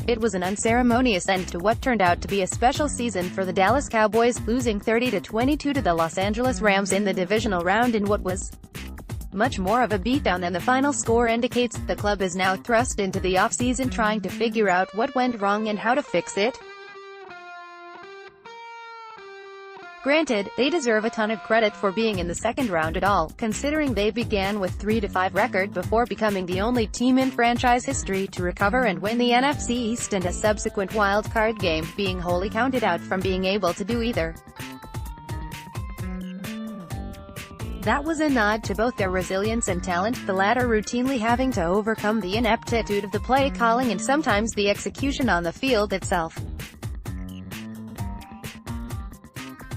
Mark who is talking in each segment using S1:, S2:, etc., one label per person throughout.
S1: It was an unceremonious end to what turned out to be a special season for the Dallas Cowboys, losing 30-22 to the Los Angeles Rams in the Divisional Round in what was much more of a beatdown than the final score indicates. The club is now thrust into the offseason trying to figure out what went wrong and how to fix it. Granted, they deserve a ton of credit for being in the second round at all, considering they began with 3-5 record before becoming the only team in franchise history to recover and win the NFC East and a subsequent wild-card game, being wholly counted out from being able to do either. That was a nod to both their resilience and talent, the latter routinely having to overcome the ineptitude of the play calling and sometimes the execution on the field itself.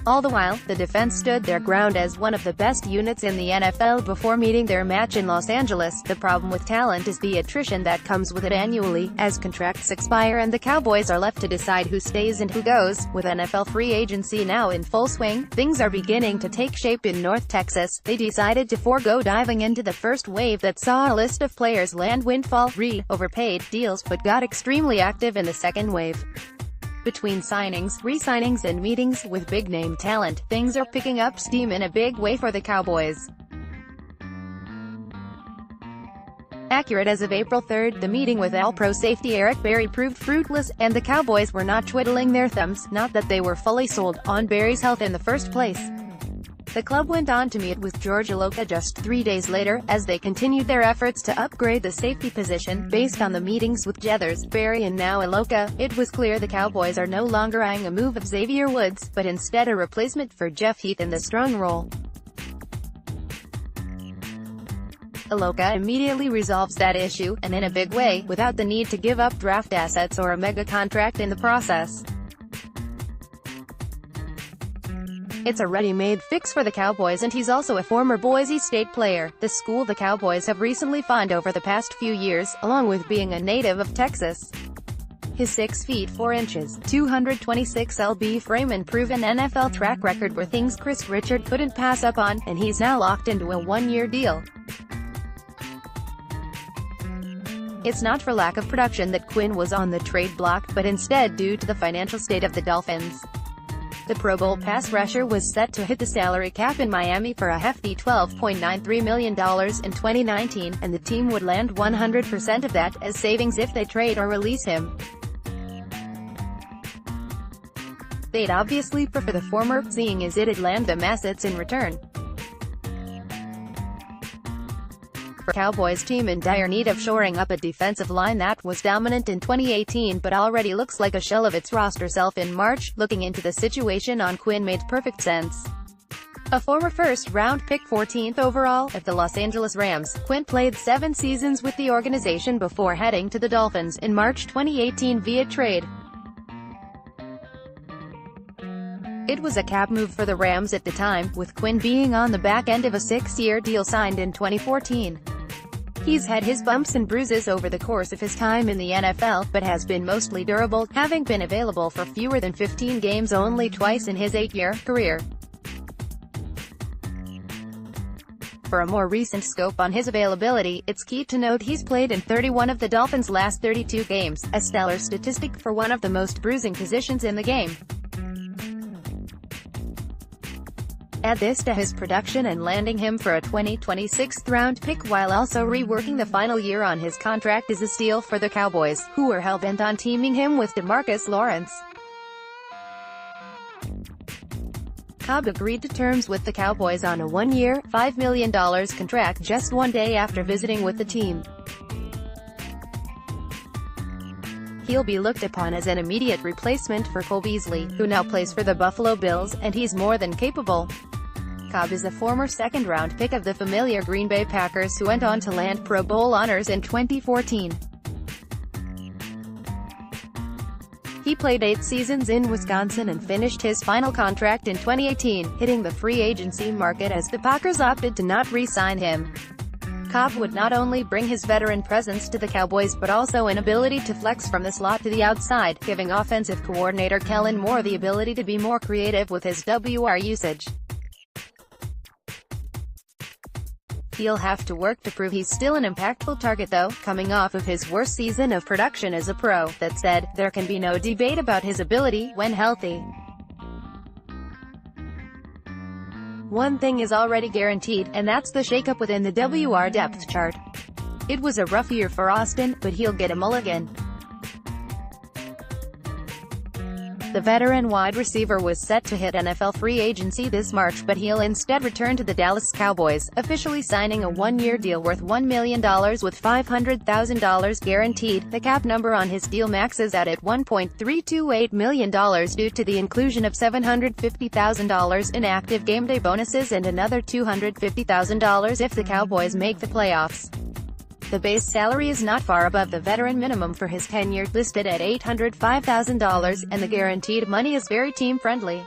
S1: All the while, the defense stood their ground as one of the best units in the NFL before meeting their match in Los Angeles. The problem with talent is the attrition that comes with it annually, as contracts expire and the Cowboys are left to decide who stays and who goes. With NFL free agency now in full swing, things are beginning to take shape in North Texas. They decided to forego diving into the first wave that saw a list of players land windfall, overpaid deals, but got extremely active in the second wave. Between signings, re-signings and meetings with big-name talent, things are picking up steam in a big way for the Cowboys. Accurate as of April 3rd, the meeting with All-Pro safety Eric Berry proved fruitless, and the Cowboys were not twiddling their thumbs, not that they were fully sold on Berry's health in the first place. The club went on to meet with George Iloka just 3 days later, as they continued their efforts to upgrade the safety position. Based on the meetings with Jethers, Berry and now Iloka, it was clear the Cowboys are no longer eyeing a move of Xavier Woods, but instead a replacement for Jeff Heath in the strong role. Iloka immediately resolves that issue, and in a big way, without the need to give up draft assets or a mega contract in the process. It's a ready-made fix for the Cowboys, and he's also a former Boise State player, the school the Cowboys have recently found over the past few years, along with being a native of Texas. His 6 feet 4 inches, 226 lb frame and proven NFL track record were things Chris Richard couldn't pass up on, and he's now locked into a one-year deal. It's not for lack of production that Quinn was on the trade block, but instead due to the financial state of the Dolphins. The Pro Bowl pass rusher was set to hit the salary cap in Miami for a hefty $12.93 million in 2019, and the team would land 100% of that as savings if they trade or release him. They'd obviously prefer the former, seeing as it'd land them assets in return. For Cowboys team in dire need of shoring up a defensive line that was dominant in 2018 but already looks like a shell of its roster self in March, looking into the situation on Quinn made perfect sense. A former first-round pick 14th overall, of the Los Angeles Rams, Quinn played 7 seasons with the organization before heading to the Dolphins in March 2018 via trade. It was a cap move for the Rams at the time, with Quinn being on the back end of a 6-year deal signed in 2014. He's had his bumps and bruises over the course of his time in the NFL, but has been mostly durable, having been available for fewer than 15 games only twice in his 8-year career. For a more recent scope on his availability, it's key to note he's played in 31 of the Dolphins' last 32 games, a stellar statistic for one of the most bruising positions in the game. Add this to his production and landing him for a 2026 round pick while also reworking the final year on his contract is a steal for the Cowboys, who were hell-bent on teaming him with DeMarcus Lawrence. Cobb agreed to terms with the Cowboys on a 1-year, $5 million contract just 1 day after visiting with the team. He'll be looked upon as an immediate replacement for Cole Beasley, who now plays for the Buffalo Bills, and he's more than capable. Cobb is a former second-round pick of the familiar Green Bay Packers who went on to land Pro Bowl honors in 2014. He played 8 seasons in Wisconsin and finished his final contract in 2018, hitting the free agency market as the Packers opted to not re-sign him. Cobb would not only bring his veteran presence to the Cowboys but also an ability to flex from the slot to the outside, giving offensive coordinator Kellen Moore the ability to be more creative with his WR usage. He'll have to work to prove he's still an impactful target though, coming off of his worst season of production as a pro. That said, there can be no debate about his ability when healthy. One thing is already guaranteed, and that's the shakeup within the WR depth chart. It was a rough year for Austin, but he'll get a mulligan. The veteran wide receiver was set to hit NFL free agency this March, but he'll instead return to the Dallas Cowboys, officially signing a one-year deal worth $1 million with $500,000 guaranteed. The cap number on his deal maxes out at $1.328 million due to the inclusion of $750,000 in active game day bonuses and another $250,000 if the Cowboys make the playoffs. The base salary is not far above the veteran minimum for his tenure, listed at $805,000, and the guaranteed money is very team-friendly.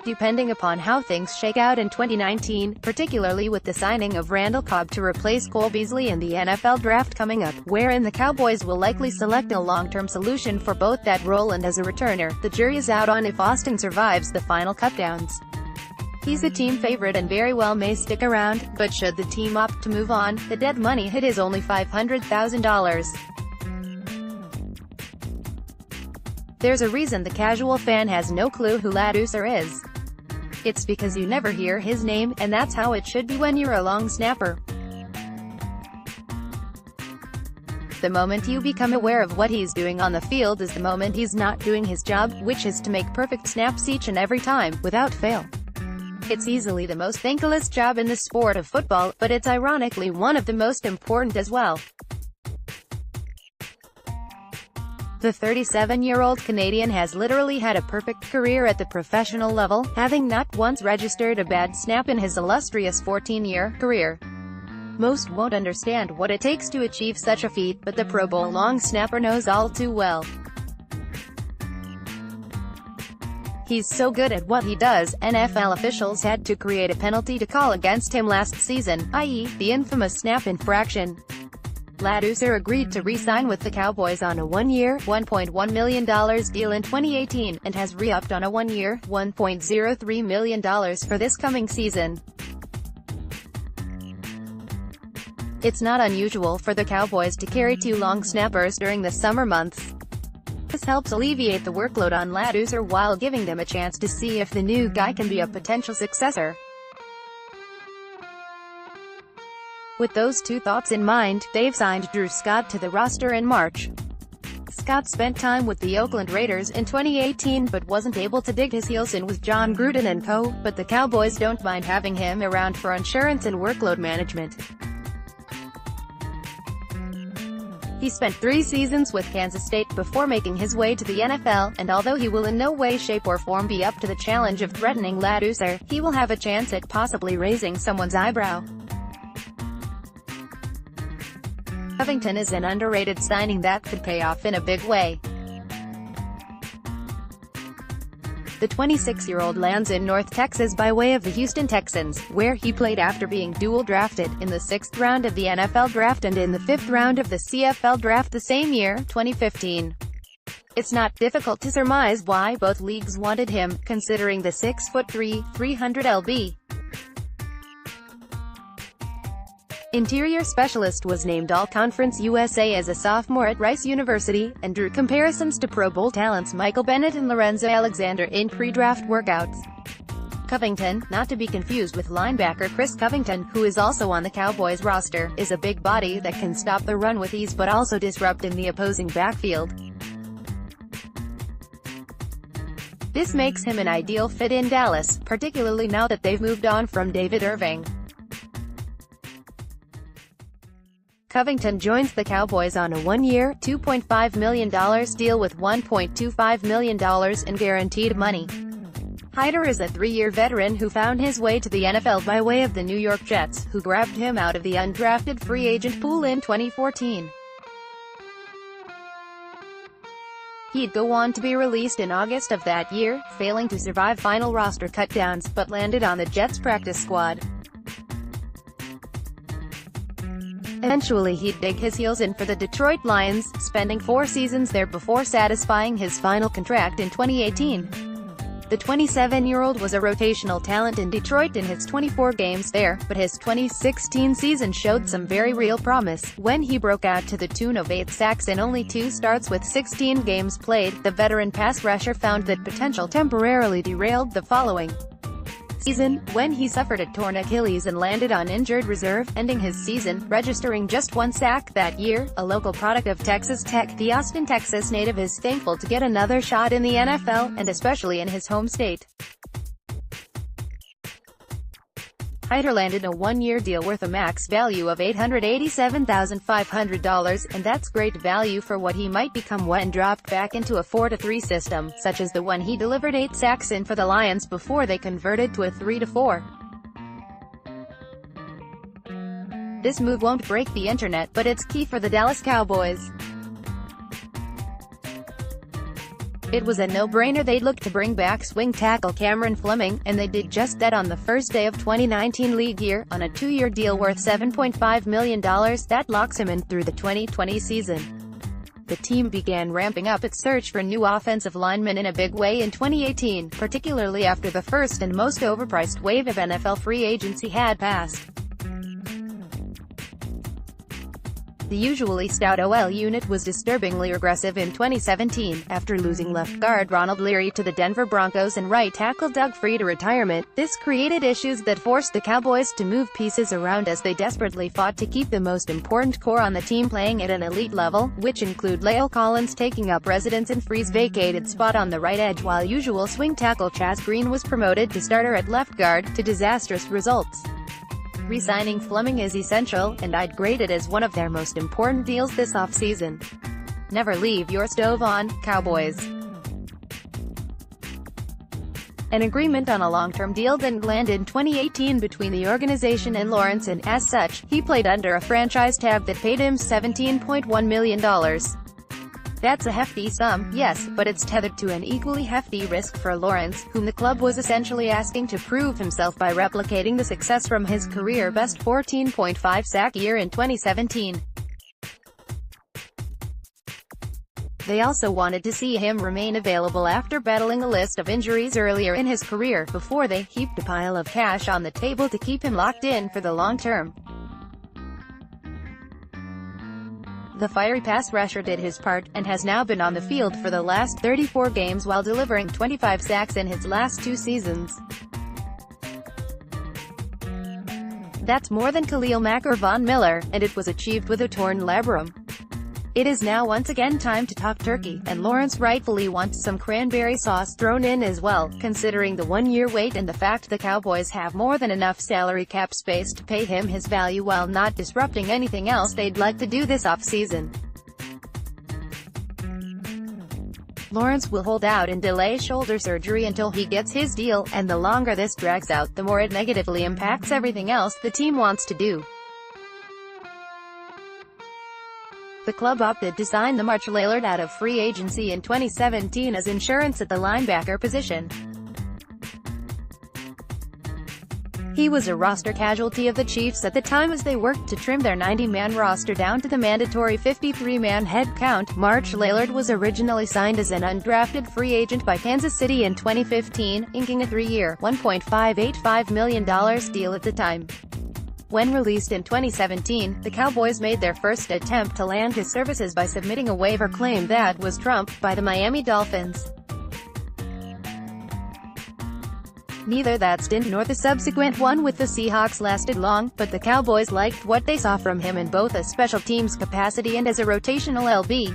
S1: Depending upon how things shake out in 2019, particularly with the signing of Randall Cobb to replace Cole Beasley in the NFL Draft coming up, wherein the Cowboys will likely select a long-term solution for both that role and as a returner, the jury is out on if Austin survives the final cutdowns. He's a team favorite and very well may stick around, but should the team opt to move on, the dead money hit is only $500,000. There's a reason the casual fan has no clue who Ladouceur is. It's because you never hear his name, and that's how it should be when you're a long snapper. The moment you become aware of what he's doing on the field is the moment he's not doing his job, which is to make perfect snaps each and every time, without fail. It's easily the most thankless job in the sport of football, but it's ironically one of the most important as well. The 37-year-old Canadian has literally had a perfect career at the professional level, having not once registered a bad snap in his illustrious 14-year career. Most won't understand what it takes to achieve such a feat, but the Pro Bowl long snapper knows all too well. He's so good at what he does, NFL officials had to create a penalty to call against him last season, i.e., the infamous snap infraction. Ladouceur agreed to re-sign with the Cowboys on a one-year, $1.1 million deal in 2018, and has re-upped on a one-year, $1.03 million for this coming season. It's not unusual for the Cowboys to carry two long snappers during the summer months. This helps alleviate the workload on Ladouceur while giving them a chance to see if the new guy can be a potential successor. With those two thoughts in mind, they've signed Drew Scott to the roster in March. Scott spent time with the Oakland Raiders in 2018 but wasn't able to dig his heels in with John Gruden and co., but the Cowboys don't mind having him around for insurance and workload management. He spent 3 seasons with Kansas State before making his way to the NFL, and although he will in no way, shape or form be up to the challenge of threatening Ladouceur, he will have a chance at possibly raising someone's eyebrow. Covington is an underrated signing that could pay off in a big way. The 26-year-old lands in North Texas by way of the Houston Texans, where he played after being dual-drafted, in the 6th round of the NFL Draft and in the 5th round of the CFL Draft the same year, 2015. It's not difficult to surmise why both leagues wanted him, considering the 6'3", 300 lb. Interior specialist was named All-Conference USA as a sophomore at Rice University, and drew comparisons to Pro Bowl talents Michael Bennett and Lorenzo Alexander in pre-draft workouts. Covington, not to be confused with linebacker Chris Covington, who is also on the Cowboys roster, is a big body that can stop the run with ease but also disrupt in the opposing backfield. This makes him an ideal fit in Dallas, particularly now that they've moved on from David Irving. Covington joins the Cowboys on a one-year, $2.5 million deal with $1.25 million in guaranteed money. Hyder is a 3-year veteran who found his way to the NFL by way of the New York Jets, who grabbed him out of the undrafted free agent pool in 2014. He'd go on to be released in August of that year, failing to survive final roster cutdowns, but landed on the Jets practice squad. Eventually he'd dig his heels in for the Detroit Lions, spending 4 seasons there before satisfying his final contract in 2018. The 27-year-old was a rotational talent in Detroit in his 24 games there, but his 2016 season showed some very real promise, when he broke out to the tune of 8 sacks in only 2 starts with 16 games played. The veteran pass rusher found that potential temporarily derailed the following season, when he suffered a torn Achilles and landed on injured reserve, ending his season, registering just 1 sack that year. A local product of Texas Tech, the Austin, Texas native is thankful to get another shot in the NFL, and especially in his home state. Hyder landed a 1-year deal worth a max value of $887,500, and that's great value for what he might become when dropped back into a 4-3 system, such as the one he delivered 8 sacks in for the Lions before they converted to a 3-4. This move won't break the internet, but it's key for the Dallas Cowboys. It was a no-brainer they'd look to bring back swing tackle Cameron Fleming, and they did just that on the first day of 2019 league year, on a 2-year deal worth $7.5 million that locks him in through the 2020 season. The team began ramping up its search for new offensive linemen in a big way in 2018, particularly after the first and most overpriced wave of NFL free agency had passed. The usually stout OL unit was disturbingly regressive in 2017, after losing left guard Ronald Leary to the Denver Broncos and right tackle Doug Free to retirement. This created issues that forced the Cowboys to move pieces around as they desperately fought to keep the most important core on the team playing at an elite level, which include La'el Collins taking up residence in Free's vacated spot on the right edge, while usual swing tackle Chaz Green was promoted to starter at left guard, to disastrous results. Re-signing Fleming is essential, and I'd grade it as one of their most important deals this offseason. Never leave your stove on, Cowboys. An agreement on a long-term deal then landed in 2018 between the organization and Lawrence, and as such, he played under a franchise tag that paid him $17.1 million. That's a hefty sum, yes, but it's tethered to an equally hefty risk for Lawrence, whom the club was essentially asking to prove himself by replicating the success from his career-best 14.5 sack year in 2017. They also wanted to see him remain available after battling a list of injuries earlier in his career, before they heaped a pile of cash on the table to keep him locked in for the long term. The fiery pass rusher did his part, and has now been on the field for the last 34 games while delivering 25 sacks in his last 2 seasons. That's more than Khalil Mack or Von Miller, and it was achieved with a torn labrum. It is now once again time to talk turkey, and Lawrence rightfully wants some cranberry sauce thrown in as well, considering the 1-year wait and the fact the Cowboys have more than enough salary cap space to pay him his value while not disrupting anything else they'd like to do this offseason. Lawrence will hold out and delay shoulder surgery until he gets his deal, and the longer this drags out, the more it negatively impacts everything else the team wants to do. The club opted to sign the March Lillard out of free agency in 2017 as insurance at the linebacker position. He was a roster casualty of the Chiefs at the time as they worked to trim their 90-man roster down to the mandatory 53-man head count. March Lillard was originally signed as an undrafted free agent by Kansas City in 2015, inking a 3-year, $1.585 million deal at the time. When released in 2017, the Cowboys made their first attempt to land his services by submitting a waiver claim that was trumped by the Miami Dolphins. Neither that stint nor the subsequent one with the Seahawks lasted long, but the Cowboys liked what they saw from him in both a special teams capacity and as a rotational LB.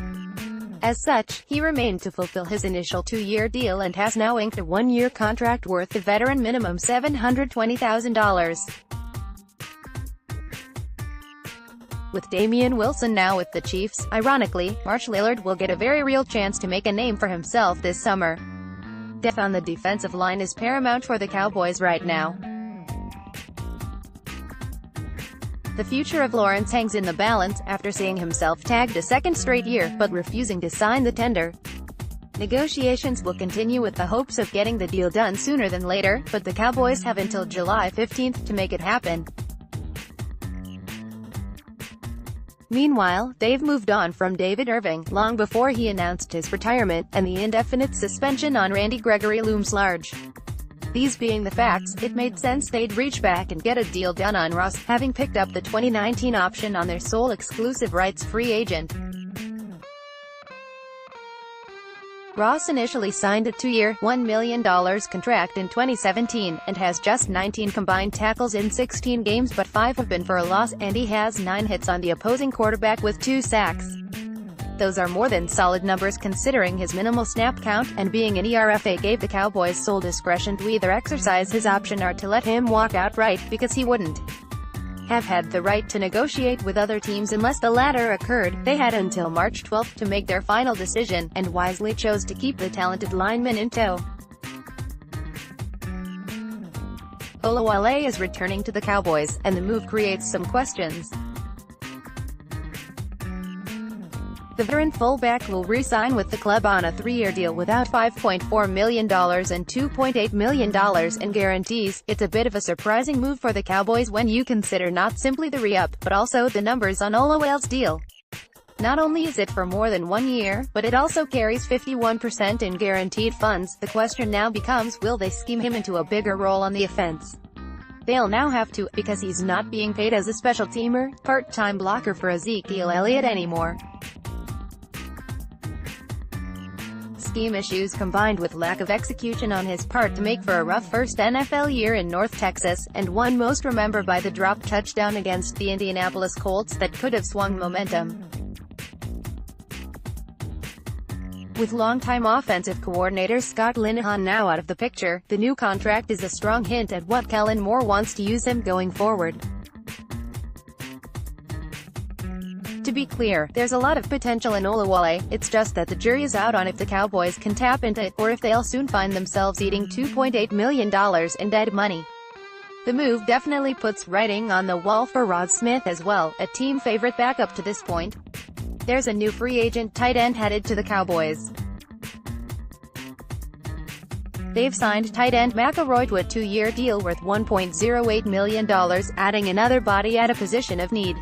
S1: As such, he remained to fulfill his initial 2-year deal and has now inked a 1-year contract worth the veteran minimum $720,000. With Damian Wilson now with the Chiefs, ironically, March Lillard will get a very real chance to make a name for himself this summer. Depth on the defensive line is paramount for the Cowboys right now. The future of Lawrence hangs in the balance, after seeing himself tagged a 2nd straight year, but refusing to sign the tender. Negotiations will continue with the hopes of getting the deal done sooner than later, but the Cowboys have until July 15th to make it happen. Meanwhile, they've moved on from David Irving, long before he announced his retirement, and the indefinite suspension on Randy Gregory looms large. These being the facts, it made sense they'd reach back and get a deal done on Ross, having picked up the 2019 option on their sole exclusive rights free agent. Ross initially signed a 2-year, $1 million contract in 2017, and has just 19 combined tackles in 16 games, but 5 have been for a loss, and he has 9 hits on the opposing quarterback with 2 sacks. Those are more than solid numbers considering his minimal snap count, and being an ERFA gave the Cowboys sole discretion to either exercise his option or to let him walk outright, because he wouldn't have had the right to negotiate with other teams unless the latter occurred. They had until March 12 to make their final decision, and wisely chose to keep the talented lineman in tow. Olawale is returning to the Cowboys, and the move creates some questions. The veteran fullback will re-sign with the club on a 3-year deal without $5.4 million and $2.8 million in guarantees. It's a bit of a surprising move for the Cowboys when you consider not simply the re-up, but also the numbers on Olawale's deal. Not only is it for more than 1 year, but it also carries 51% in guaranteed funds. The question now becomes, will they scheme him into a bigger role on the offense? They'll now have to, because he's not being paid as a special teamer, part-time blocker for Ezekiel Elliott anymore. Scheme issues combined with lack of execution on his part to make for a rough first NFL year in North Texas, and one most remembered by the dropped touchdown against the Indianapolis Colts that could have swung momentum. With longtime offensive coordinator Scott Linehan now out of the picture, the new contract is a strong hint at what Kellen Moore wants to use him going forward. To be clear, there's a lot of potential in Olawale, it's just that the jury is out on if the Cowboys can tap into it, or if they'll soon find themselves eating $2.8 million in dead money. The move definitely puts writing on the wall for Rod Smith as well, a team favorite backup to this point. There's a new free agent tight end headed to the Cowboys. They've signed tight end McElroy to a 2-year deal worth $1.08 million, adding another body at a position of need.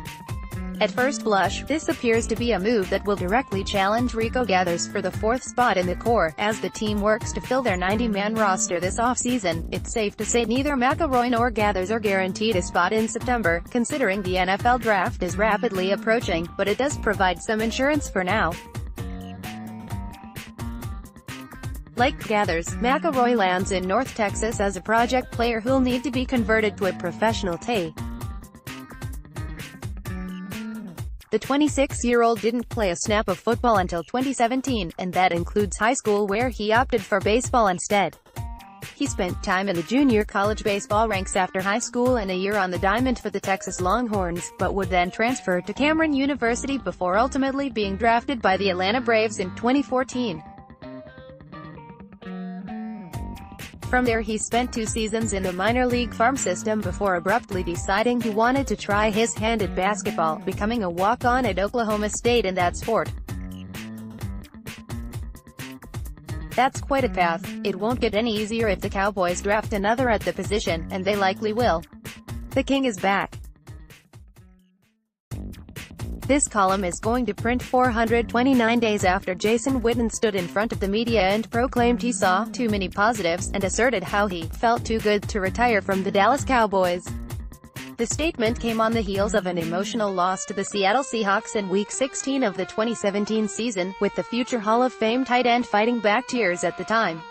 S1: At first blush, this appears to be a move that will directly challenge Rico Gathers for the 4th spot in the core. As the team works to fill their 90-man roster this offseason, it's safe to say neither McElroy nor Gathers are guaranteed a spot in September, considering the NFL draft is rapidly approaching, but it does provide some insurance for now. Like Gathers, McElroy lands in North Texas as a project player who'll need to be converted to a professional TAE. The 26-year-old didn't play a snap of football until 2017, and that includes high school where he opted for baseball instead. He spent time in the junior college baseball ranks after high school and a year on the diamond for the Texas Longhorns, but would then transfer to Cameron University before ultimately being drafted by the Atlanta Braves in 2014. From there he spent 2 seasons in the minor league farm system before abruptly deciding he wanted to try his hand at basketball, becoming a walk-on at Oklahoma State in that sport. That's quite a path. It won't get any easier if the Cowboys draft another at the position, and they likely will. The King is back. This column is going to print 429 days after Jason Witten stood in front of the media and proclaimed he saw too many positives, and asserted how he felt too good to retire from the Dallas Cowboys. The statement came on the heels of an emotional loss to the Seattle Seahawks in Week 16 of the 2017 season, with the future Hall of Fame tight end fighting back tears at the time.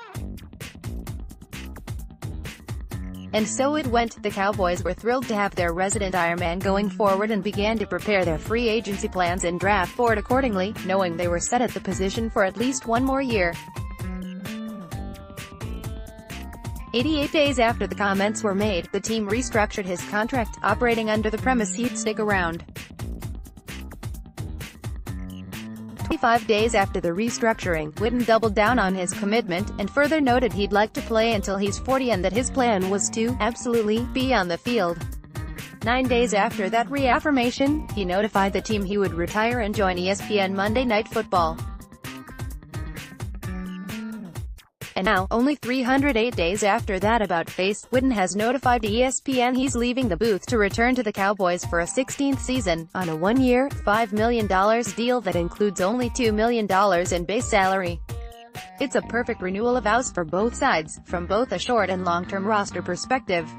S1: And so it went. The Cowboys were thrilled to have their resident Ironman going forward and began to prepare their free agency plans and draft board accordingly, knowing they were set at the position for at least 1 more year. 88 days after the comments were made, the team restructured his contract, operating under the premise he'd stick around. 25 days after the restructuring, Witten doubled down on his commitment, and further noted he'd like to play until he's 40 and that his plan was to, absolutely, be on the field. 9 days after that reaffirmation, he notified the team he would retire and join ESPN Monday Night Football. And now, only 308 days after that about-face, Witten has notified ESPN he's leaving the booth to return to the Cowboys for a 16th season, on a one-year, $5 million deal that includes only $2 million in base salary. It's a perfect renewal of vows for both sides, from both a short and long-term roster perspective.